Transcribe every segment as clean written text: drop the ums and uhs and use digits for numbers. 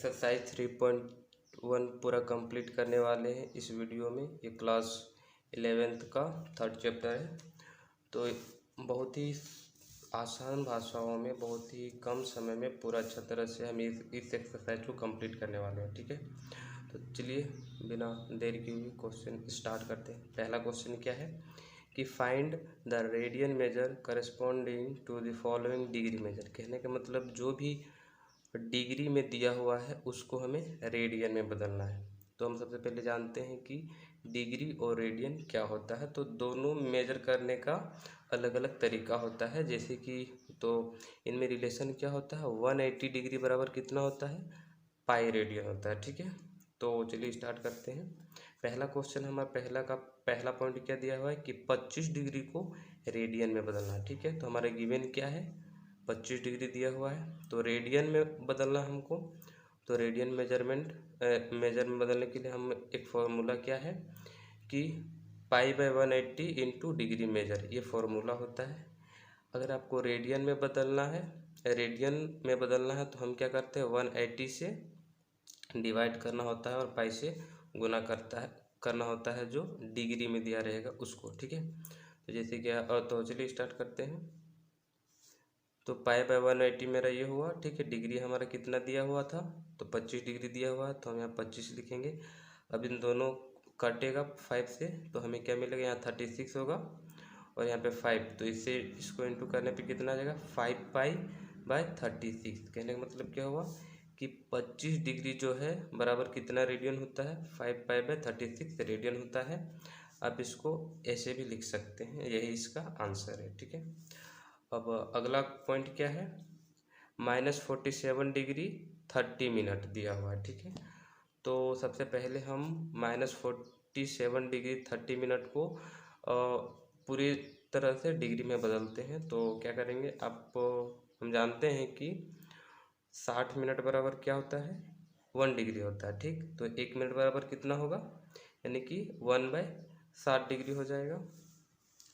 Exercise 3.1 पूरा complete करने वाले हैं इस वीडियो में। ये क्लास 11th का 3rd चैप्टर है। तो बहुत ही आसान भाषाओं में बहुत ही कम समय में पूरा अच्छा तरह से हम इस एक्सरसाइज को कंप्लीट करने वाले हैं। ठीक है, तो चलिए बिना देर किए हुए क्वेश्चन स्टार्ट करते हैं। पहला क्वेश्चन क्या है कि find the radian measure corresponding to the following degree measure. कहने का मतलब जो भी डिग्री में दिया हुआ है उसको हमें रेडियन में बदलना है। तो हम सबसे पहले जानते हैं कि डिग्री और रेडियन क्या होता है। तो दोनों मेजर करने का अलग अलग तरीका होता है। जैसे कि तो इनमें रिलेशन क्या होता है, 180 डिग्री बराबर कितना होता है, पाई रेडियन होता है। ठीक है, तो चलिए स्टार्ट करते हैं। पहला क्वेश्चन हमारा पहला पॉइंट क्या दिया हुआ है कि 25 डिग्री को रेडियन में बदलना है। ठीक है, तो हमारा गिवन क्या है, 25 डिग्री दिया हुआ है तो रेडियन में बदलना हमको। तो रेडियन मेजर में बदलने के लिए हम एक फॉर्मूला क्या है कि pi by 180 into degree measure, ये फॉर्मूला होता है। अगर आपको रेडियन में बदलना है तो हम क्या करते हैं, 180 से डिवाइड करना होता है और पाई से गुना करना होता है जो डिग्री में दिया रहेगा उसको। ठीक है, तो जैसे क्या, तो चलिए स्टार्ट करते हैं। तो पाई बाय 180 मेरा ये हुआ। ठीक है, डिग्री हमारा कितना दिया हुआ था, तो 25 डिग्री दिया हुआ है तो हम यहाँ 25 लिखेंगे। अब इन दोनों कटेगा 5 से तो हमें क्या मिलेगा, यहाँ 36 होगा और यहाँ पे 5, तो इससे इसको इंटू करने पे कितना आ जाएगा, 5 पाई बाय 36। कहने का मतलब क्या हुआ कि 25 डिग्री जो है बराबर कितना रेडियन होता है, 5 पाई बाय 36 रेडियन होता है। आप इसको ऐसे भी लिख सकते हैं, यही इसका आंसर है। ठीक है, अब अगला पॉइंट क्या है, -47 डिग्री 30 मिनट दिया हुआ है। ठीक है, तो सबसे पहले हम -47 डिग्री 30 मिनट को पूरी तरह से डिग्री में बदलते हैं। तो क्या करेंगे, हम जानते हैं कि 60 मिनट बराबर क्या होता है, 1 डिग्री होता है। ठीक, तो 1 मिनट बराबर कितना होगा, यानी कि 1/60 डिग्री हो जाएगा।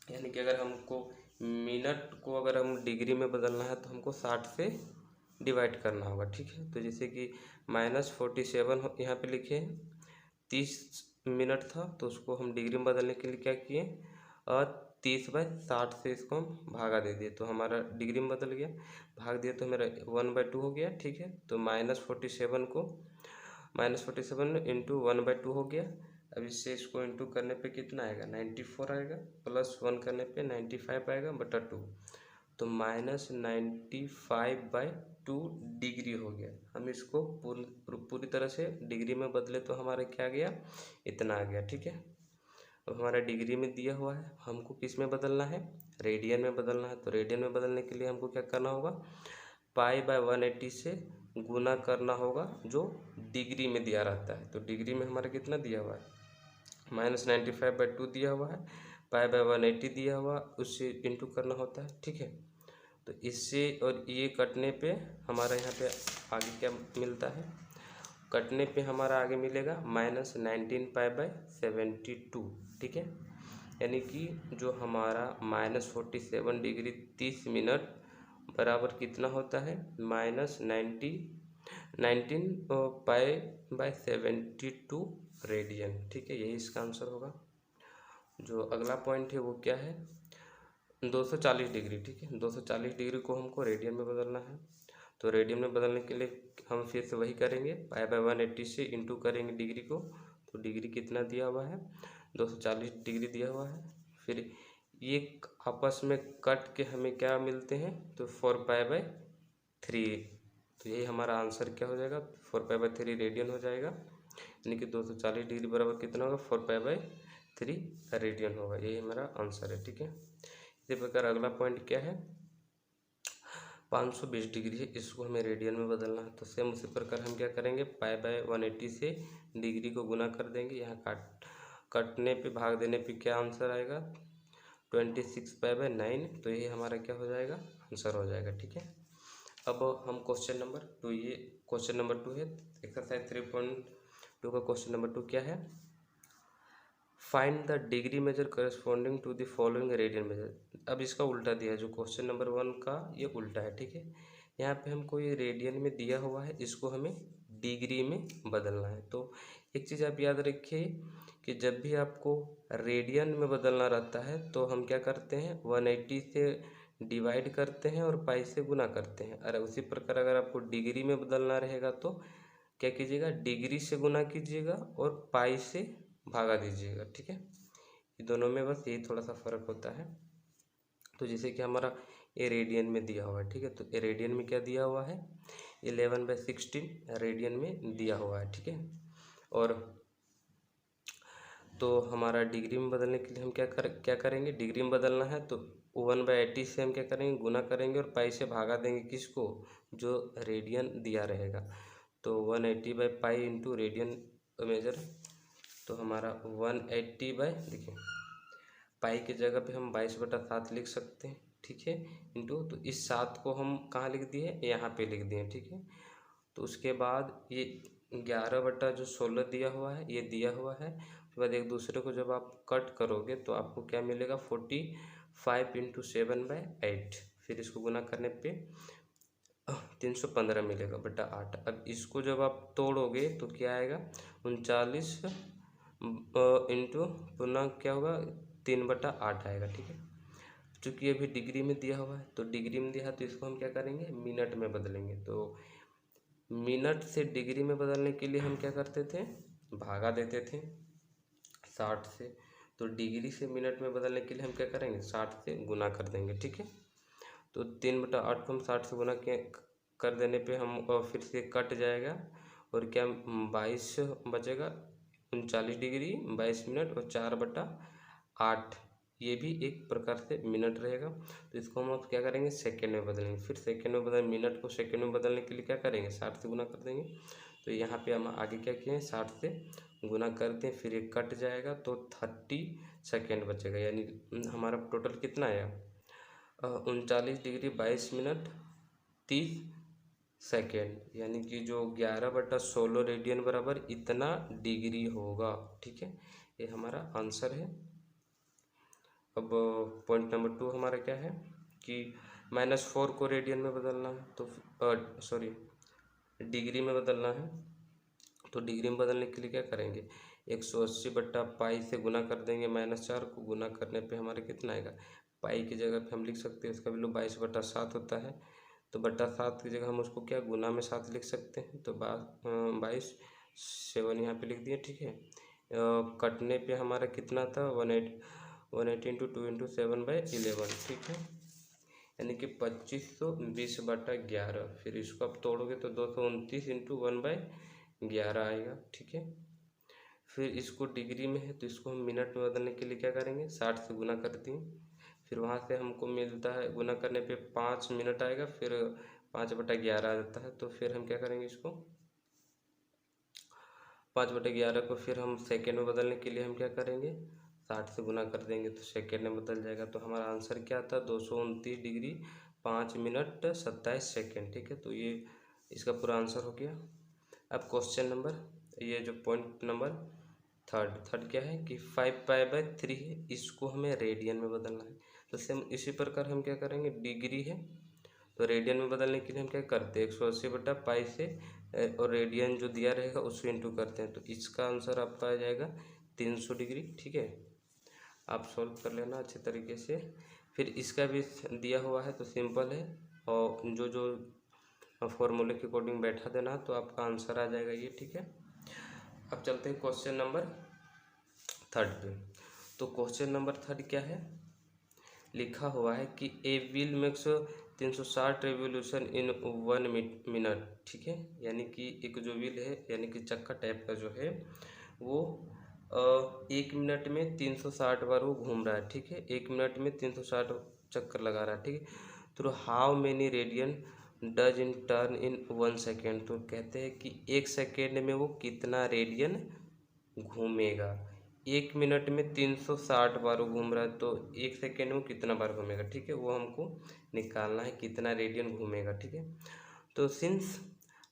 यानी कि अगर हमको मिनट को अगर हम डिग्री में बदलना है तो हमको 60 से डिवाइड करना होगा। ठीक है, तो जैसे कि -47 यहाँ पे लिखे हैं, 30 मिनट था तो उसको हम डिग्री में बदलने के लिए क्या किए, और 30/60 से इसको हम भागा दे दिए तो हमारा डिग्री में बदल गया। भाग दिया तो मेरा 1/2 हो गया। ठीक है, तो -47 इंटू 1/2 हो गया। अब इससे इसको इंटू करने पे कितना आएगा, 94 आएगा, प्लस 1 करने पे 95 आएगा बटा 2, तो -95/2 डिग्री हो गया। हम इसको पूरी तरह से डिग्री में बदले तो हमारा क्या आ गया, इतना आ गया। ठीक है, अब हमारा डिग्री में दिया हुआ है, हमको किस में बदलना है, रेडियन में बदलना है। तो रेडियन में बदलने के लिए हमको क्या करना होगा, पाई बाय 180 से गुना करना होगा जो डिग्री में दिया रहता है। तो डिग्री में हमारा कितना दिया हुआ है, -95/2 दिया हुआ है, पाई बाय 180 दिया हुआ, उससे इंटू करना होता है। ठीक है, तो इससे और ये कटने पे हमारा यहाँ पे आगे क्या मिलता है, कटने पे हमारा आगे मिलेगा -19 पाई बाय 72। ठीक है, यानी कि जो हमारा -47 डिग्री 30 मिनट बराबर कितना होता है, -19 पाई बाय 72 रेडियन। ठीक है, यही इसका आंसर होगा। जो अगला पॉइंट है वो क्या है, 240 डिग्री। ठीक है, 240 डिग्री को हमको रेडियन में बदलना है। तो रेडियन में बदलने के लिए हम फिर से वही करेंगे, पाई बाय 180 से इंटू करेंगे डिग्री को। तो डिग्री कितना दिया हुआ है, 240 डिग्री दिया हुआ है। फिर ये आपस में कट के हमें क्या मिलते हैं, तो 4 पाई बाय 3। तो यही हमारा आंसर क्या हो जाएगा, 4 पाई बाय 3 रेडियन हो जाएगा। यानी कि 240 डिग्री बराबर कितना होगा, 4 पाई बाय 3 रेडियन होगा। यही हमारा आंसर है। ठीक है, इसी प्रकार अगला पॉइंट क्या है, 520 डिग्री है, इसको हमें रेडियन में बदलना है। तो सेम उसी प्रकार हम क्या करेंगे, पाई बाय 180 से डिग्री को गुना कर देंगे, यहाँ कटने पे भाग देने पे क्या आंसर आएगा, 26 पाई बाय 9। तो ये हमारा क्या हो जाएगा, आंसर हो जाएगा। ठीक है, अब हम क्वेश्चन नंबर 2, ये क्वेश्चन नंबर 2 है, एक्सरसाइज 3.2 का क्वेश्चन नंबर 2 क्या है, find the degree measure corresponding to the following radian measure. अब इसका उल्टा दिया है, जो क्वेश्चन नंबर 1 का ये उल्टा है। ठीक है, यहाँ पे हमको ये रेडियन में दिया हुआ है, इसको हमें डिग्री में बदलना है। तो एक चीज़ आप याद रखिए कि जब भी आपको रेडियन में बदलना रहता है तो हम क्या करते हैं, 180 से डिवाइड करते हैं और पाई से गुना करते हैं। और उसी प्रकार अगर आपको डिग्री में बदलना रहेगा तो क्या कीजिएगा, डिग्री से गुना कीजिएगा और पाई से भागा दीजिएगा। ठीक है, ये दोनों में बस यही थोड़ा सा फर्क होता है। तो जैसे कि हमारा ए रेडियन में दिया हुआ है, ठीक है, तो ए रेडियन में क्या दिया हुआ है, 11/16 रेडियन में दिया हुआ है। ठीक है, और तो हमारा डिग्री में बदलने के लिए हम क्या करेंगे, डिग्री में बदलना है तो 1/80 से हम क्या करेंगे, गुना करेंगे और पाई से भागा देंगे किसको, जो रेडियन दिया रहेगा। तो 180/पाई इंटू रेडियन मेजर, तो हमारा 180 देखिए पाई की जगह पे हम 22/7 लिख सकते हैं। ठीक है, इंटू, तो इस 7 को हम कहाँ लिख दिए, यहाँ पे लिख दिए। ठीक है, तो उसके बाद ये 11/16 दिया हुआ है, ये दिया हुआ है। उसके बाद एक दूसरे को जब आप कट करोगे तो आपको क्या मिलेगा, 45 इंटू 7/8, फिर इसको गुना करने पे 315 मिलेगा बटा 8। अब इसको जब आप तोड़ोगे तो क्या आएगा, 39 इंटू पुनः क्या होगा, 3/8 आएगा। ठीक है, चूँकि अभी डिग्री में दिया हुआ है तो डिग्री में दिया है तो इसको हम क्या करेंगे, मिनट में बदलेंगे। तो मिनट से डिग्री में बदलने के लिए हम क्या करते थे, भागा देते थे 60 से। तो डिग्री से मिनट में बदलने के लिए हम क्या करेंगे, 60 से गुना कर देंगे। ठीक है, तो 3/8 को हम 60 से गुना कर देने पे हम फिर से कट जाएगा और क्या 22 बचेगा, 39 डिग्री 22 मिनट और 4/8, ये भी एक प्रकार से मिनट रहेगा। तो इसको हम अब क्या करेंगे, सेकेंड में बदलेंगे। फिर सेकेंड में बदल, मिनट को सेकेंड में बदलने के लिए क्या करेंगे, 60 से गुना कर देंगे। तो यहाँ पे हम आगे क्या किए हैं, 60 से गुना करते हैं, फिर ये कट जाएगा तो 30 सेकेंड बचेगा। यानी हमारा टोटल कितना आया, 39 डिग्री 22 मिनट 30 सेकेंड, यानी कि जो 11/16 रेडियन बराबर इतना डिग्री होगा। ठीक है, ये हमारा आंसर है। अब पॉइंट नंबर 2 हमारा क्या है कि -4 को रेडियन में बदलना है, तो सॉरी डिग्री में बदलना है। तो डिग्री में बदलने के लिए क्या करेंगे, 180/पाई से गुना कर देंगे, -4 को गुना करने पे हमारे कितना आएगा, पाई की जगह पे हम लिख सकते हैं इसका वैल्यू 22/7 होता है। तो बटा 7 की जगह हम उसको क्या गुना में 7 लिख सकते हैं, तो 22 7 यहाँ पे लिख दिए। ठीक है, कटने पे हमारा कितना था, 180 इंटू 2 इंटू 7/11। ठीक है, यानी कि 2520/11। फिर इसको आप तोड़ोगे तो 229 इंटू 1/11 आएगा। ठीक है, फिर इसको डिग्री में है तो इसको हम मिनट में बदलने के लिए क्या करेंगे, 60 से गुना कर दिए। फिर वहाँ से हमको मिलता है, गुना करने पे 5 मिनट आएगा, फिर 5/11 आ जाता है। तो फिर हम क्या करेंगे, इसको 5/11 को फिर हम सेकेंड में बदलने के लिए हम क्या करेंगे, 60 से गुना कर देंगे तो सेकेंड में बदल जाएगा। तो हमारा आंसर क्या था, 229 डिग्री 5 मिनट 27 सेकेंड। ठीक है, तो ये इसका पूरा आंसर हो गया। अब क्वेश्चन नंबर, ये जो पॉइंट नंबर थर्ड क्या है कि 5π/3 है, इसको हमें रेडियन में बदलना है। तो सेम इसी प्रकार हम क्या करेंगे, डिग्री है तो रेडियन में बदलने के लिए हम क्या करते हैं, 180/पाई से और रेडियन जो दिया रहेगा उसको इंटू करते हैं। तो इसका आंसर आपका आ जाएगा 300 डिग्री। ठीक है, आप सॉल्व कर लेना अच्छे तरीके से। फिर इसका भी दिया हुआ है तो सिंपल है, और जो जो फॉर्मूले के अकॉर्डिंग बैठा देना तो आपका आंसर आ जाएगा ये। ठीक है, अब चलते हैं क्वेश्चन नंबर 3 पे। तो क्वेश्चन नंबर 3 क्या है, लिखा हुआ है कि a wheel makes 360 revolution in 1 minute. ठीक है, यानी कि एक जो व्हील है यानी कि चक्का टाइप का जो है वो 1 मिनट में 360 बार वो घूम रहा है। ठीक है, 1 मिनट में 360 चक्कर लगा रहा है। ठीक है, तो how many radian does in turn in 1 second. तो कहते हैं कि 1 सेकेंड में वो कितना रेडियन घूमेगा। 1 मिनट में 360 बार वो घूम रहा है तो 1 सेकेंड में कितना बार घूमेगा। ठीक है, वो हमको निकालना है कितना रेडियन घूमेगा। ठीक है, तो since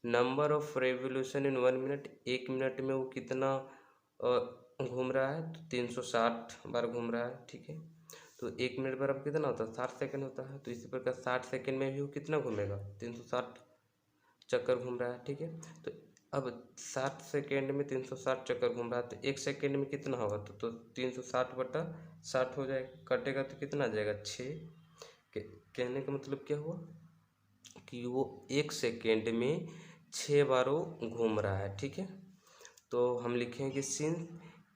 number of revolution in 1 minute, 1 minute में वो कितना घूम रहा है, तो 360 बार घूम रहा है। ठीक है, तो 1 मिनट बराबर कितना होता है, 60 सेकेंड होता है। तो इसी प्रकार 60 सेकेंड में भी वो कितना घूमेगा, 360 चक्कर घूम रहा है। ठीक है, तो अब 60 सेकेंड में 360 चक्कर घूम रहा है तो 1 सेकेंड में कितना होगा, तो 360/60 हो जाएगा, कटेगा तो कितना आ जाएगा 6। कहने का मतलब क्या हुआ कि वो 1 सेकेंड में 6 बार वो घूम रहा है। ठीक है, तो हम लिखेंगे since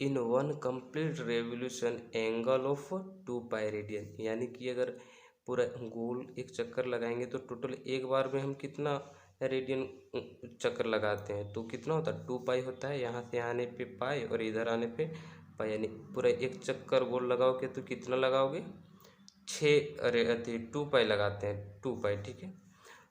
in one complete revolution angle of 2 pi radian, यानी कि अगर पूरा गोल एक चक्कर लगाएंगे तो टोटल एक बार में हम कितना रेडियन चक्कर लगाते हैं, तो कितना होता है 2 पाई होता है। यहाँ से आने पे पाई और इधर आने पे पाई, यानी पूरा एक चक्कर गोल लगाओगे तो कितना लगाओगे 6, अरे अति 2 पाई लगाते हैं 2 पाई। ठीक है,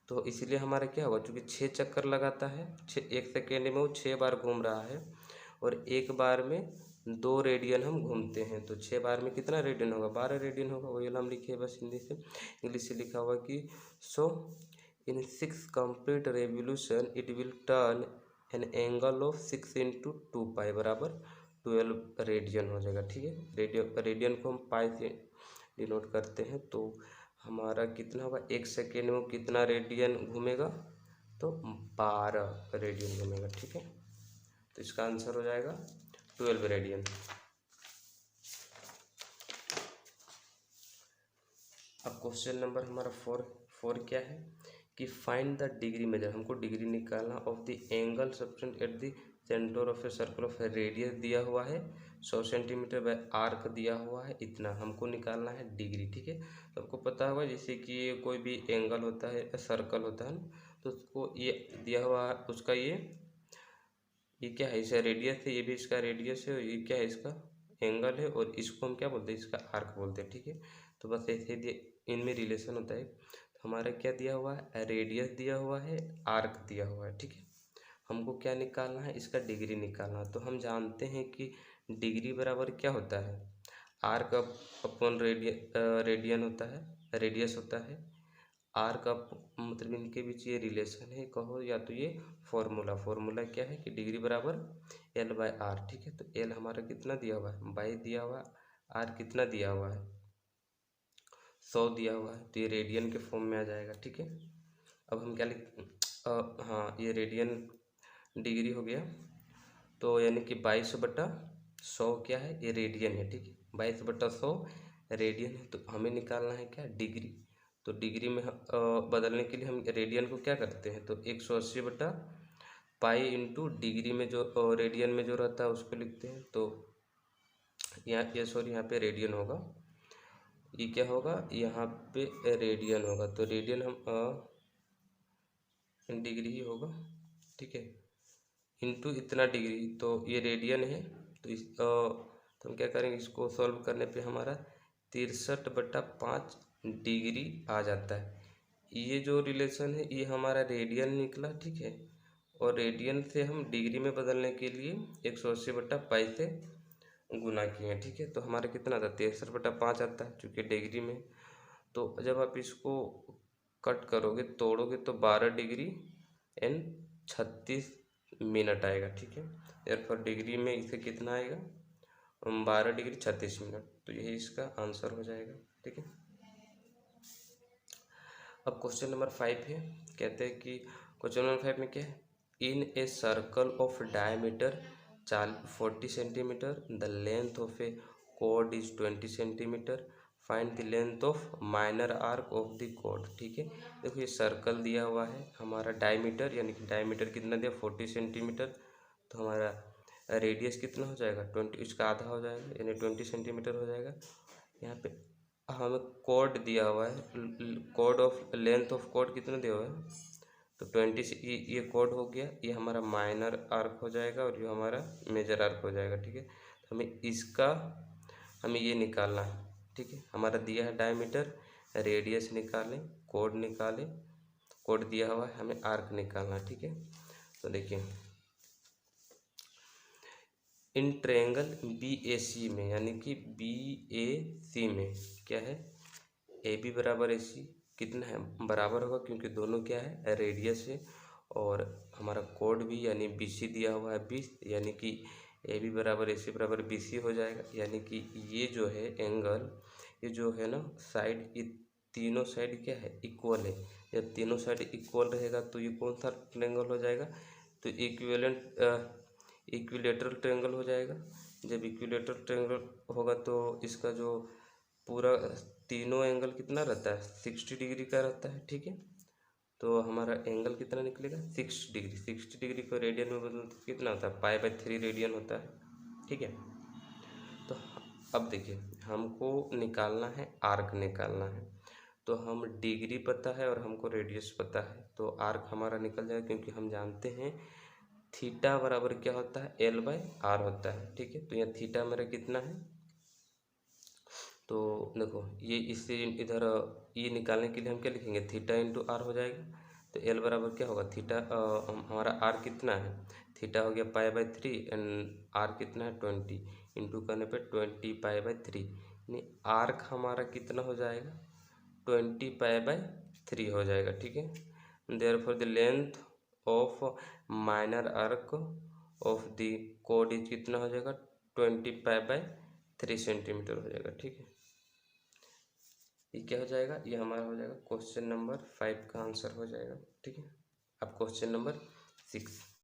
तो इसलिए हमारा क्या होगा, चूँकि 6 चक्कर लगाता है, 1 सेकेंड में वो 6 बार घूम रहा है और एक बार में 2 रेडियन हम घूमते हैं, तो 6 बार में कितना रेडियन होगा 12 रेडियन होगा। वही हम लिखे बस हिंदी से, इंग्लिश से लिखा हुआ कि सो इन 6 complete revolution it will turn an angle of 6 × 2 पाई बराबर 12 रेडियन हो जाएगा। ठीक है, रेडियन को हम पाई से डिनोट करते हैं, तो हमारा कितना होगा 1 सेकेंड में वो कितना रेडियन घूमेगा, तो 12 रेडियन घूमेगा। ठीक है, तो इसका आंसर हो जाएगा 12 रेडियन। अब क्वेश्चन नंबर हमारा 4 क्या है कि फाइंड द डिग्री मेजर, हमको डिग्री निकालना of the angle subtend at the centre of A circle of radius दिया हुआ है 100 सेंटीमीटर बाय आर्क दिया हुआ है, इतना हमको निकालना है डिग्री। ठीक है, तो आपको पता होगा जैसे कि ये कोई भी एंगल होता है, सर्कल होता है ना, तो उसको ये दिया हुआ है, उसका ये क्या है, इसका रेडियस है, ये भी इसका रेडियस है, और ये क्या है इसका एंगल है, और इसको हम क्या बोलते हैं, इसका आर्क बोलते हैं। ठीक है, तो बस ऐसे इनमें रिलेशन होता है। तो हमारा क्या दिया हुआ है, रेडियस दिया हुआ है, आर्क दिया हुआ है। ठीक है, हमको क्या निकालना है, इसका डिग्री निकालना। तो हम जानते हैं कि डिग्री बराबर क्या होता है, आर्क अपॉन रेडियन होता है, रेडियस होता है। आर का मतलब इनके बीच ये रिलेशन है कहो, या तो ये फॉर्मूला क्या है कि डिग्री बराबर L/R। ठीक है, तो L हमारा कितना दिया हुआ है 22 दिया हुआ है, R कितना दिया हुआ है 100 दिया हुआ है, तो ये रेडियन के फॉर्म में आ जाएगा। ठीक है, अब हम क्या हाँ, ये रेडियन डिग्री हो गया, तो यानी कि 22/100 क्या है, ये रेडियन है। ठीक है, 22/100 रेडियन है, तो हमें निकालना है क्या डिग्री। तो डिग्री में बदलने के लिए हम रेडियन को क्या करते हैं, तो 180/पाई इंटू डिग्री में जो रेडियन में जो रहता है उसको लिखते हैं। तो यहाँ पे रेडियन होगा, ये क्या होगा यहाँ पे रेडियन होगा, तो रेडियन हम डिग्री ही होगा। ठीक है, इंटू इतना डिग्री, तो ये रेडियन है, तो हम क्या करेंगे, इसको सॉल्व करने पे हमारा 63/5 डिग्री आ जाता है। ये जो रिलेशन है ये हमारा रेडियन निकला। ठीक है, और रेडियन से हम डिग्री में बदलने के लिए 180/पाई से गुना किए। ठीक है, तो हमारा कितना आता है 63/5 आता है, चूँकि डिग्री में। तो जब आप इसको कट करोगे, तोड़ोगे, तो 12 डिग्री एंड 36 मिनट आएगा। ठीक है, एयरफॉर डिग्री में इसे कितना आएगा 12 डिग्री 36 मिनट, तो यही इसका आंसर हो जाएगा। ठीक है, अब क्वेश्चन नंबर 5 है, कहते हैं कि क्वेश्चन नंबर 5 में क्या है, in a circle of diameter 40 centimetre the length of a chord is 20 centimetre, find the length of minor arc of the chord. ठीक है, देखो ये सर्कल दिया हुआ है, हमारा डायमीटर यानी कि डायमीटर कितना दिया 40 सेंटीमीटर, तो हमारा रेडियस कितना हो जाएगा 20, इसका आधा हो जाएगा यानी 20 सेंटीमीटर हो जाएगा। यहाँ पे हमें कॉर्ड दिया हुआ है, chord of length of chord कितना दिया हुआ है, तो 20 से ये कॉर्ड हो गया, ये हमारा माइनर आर्क हो जाएगा और ये हमारा मेजर आर्क हो जाएगा। ठीक है, तो हमें ये निकालना है। ठीक है, हमारा दिया है डायमीटर, रेडियस निकालें, कॉर्ड निकालें, कॉर्ड दिया हुआ है, हमें आर्क निकालना है। ठीक है, तो देखिए इन ट्रायंगल BAC में, यानी कि BAC में क्या है AB बराबर AC कितना है बराबर होगा, क्योंकि दोनों क्या है रेडियस है, और हमारा कोड भी यानी BC दिया हुआ है 20, यानी कि AB बराबर AC बराबर BC हो जाएगा। यानी कि ये जो है एंगल, ये जो है ना साइड, ये तीनों साइड क्या है इक्वल है। जब तीनों साइड इक्वल रहेगा तो ये कौन सा ट्रायंगल हो जाएगा, तो इक्विलेटरल ट्रायंगल हो जाएगा। जब इक्विलेटरल ट्रायंगल होगा तो इसका जो पूरा तीनों एंगल कितना रहता है, 60 डिग्री का रहता है, ठीक है। तो हमारा एंगल कितना निकलेगा, 60 डिग्री। 60 डिग्री को रेडियन में बदलो तो कितना होता है, π/3 रेडियन होता है, ठीक है। तो अब देखिए हमको निकालना है, आर्क निकालना है। तो हम डिग्री पता है और हमको रेडियस पता है, तो आर्क हमारा निकल जाएगा, क्योंकि हम जानते हैं थीटा बराबर क्या होता है, L/R होता है, ठीक है। तो यहाँ थीटा मेरा कितना है, तो देखो ये इससे इधर ये निकालने के लिए हम क्या लिखेंगे, थीटा इंटू आर हो जाएगा। तो एल बराबर क्या होगा, थीटा हमारा आर कितना है, थीटा हो गया π/3 एंड आर कितना है 20, इंटू करने पे 20 π/3, यानी आर्क हमारा कितना हो जाएगा, 20 π/3 हो जाएगा, ठीक है। Therefore the length of minor arc of the code is कितना हो जाएगा, 20 π/3 सेंटीमीटर हो जाएगा, ठीक है। ये क्या हो जाएगा, ये हमारा हो जाएगा क्वेश्चन नंबर 5 का आंसर हो जाएगा, ठीक है। अब क्वेश्चन नंबर 6।